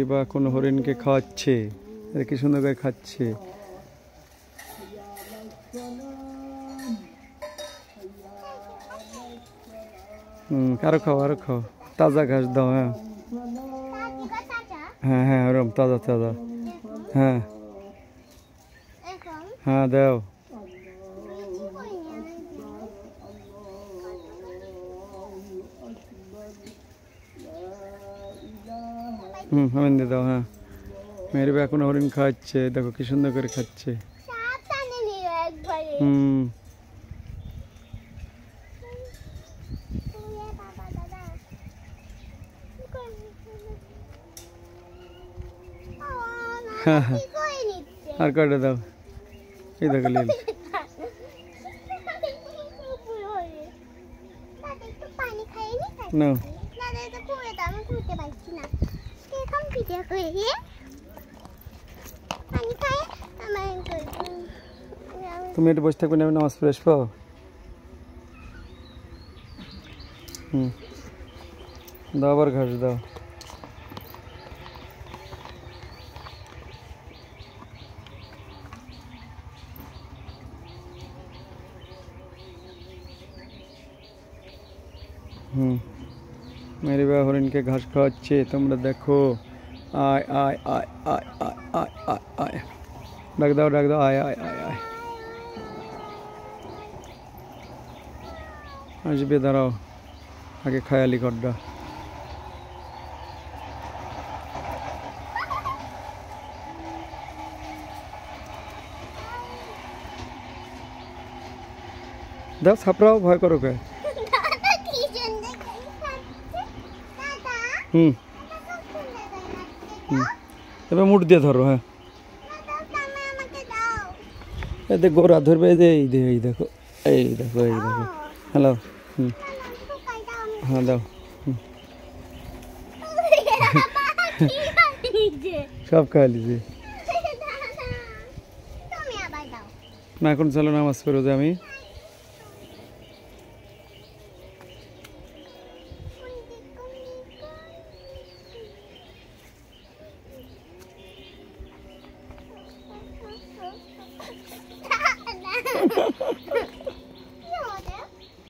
মেহেরিবা কোন হরিণকে খাওয়াচ্ছে, কি সুন্দর করে খাচ্ছে। আরো খাও, আরো খাও, তাজা ঘাস দাও। হ্যাঁ হ্যাঁ হ্যাঁ, ওরম তাজা তাজা। হ্যাঁ হ্যাঁ দাও। আমি দিয়ে দাও। হ্যাঁ মেহেরিবা এখন হরিণ খাওয়াচ্ছে, দেখো কি সুন্দর করে খাচ্ছে। আর কয়টা দাও, এই দেখো লীল। তুমি একটু বসে থাকবে না, নামাজ পড়ে আসবো। দাও আবার ঘাস দাও। মেহেরিবা হরিণকে ঘাস খাওয়াচ্ছে, তোমরা দেখো। আয় আয় আয় আয় আয় আয় আয় আয়, ডাক দাও ডাক দাও, আয় আয় আয় আয়। আসবে, দাঁড়াও, আগে খায়ালি গড্ডা। দাও, ছাপড়াও, ভয় করো কে? এবার মুঠ দিয়ে ধরো। হ্যাঁ এই দেখ, গোড়া ধরবে, এই দেখো, এই দেখো, এই দেখো। হ্যালো। হ্যাঁ দাও। সব খাওয়া লিজে না, এখন চলো নামাজ পড়ো যে আমি।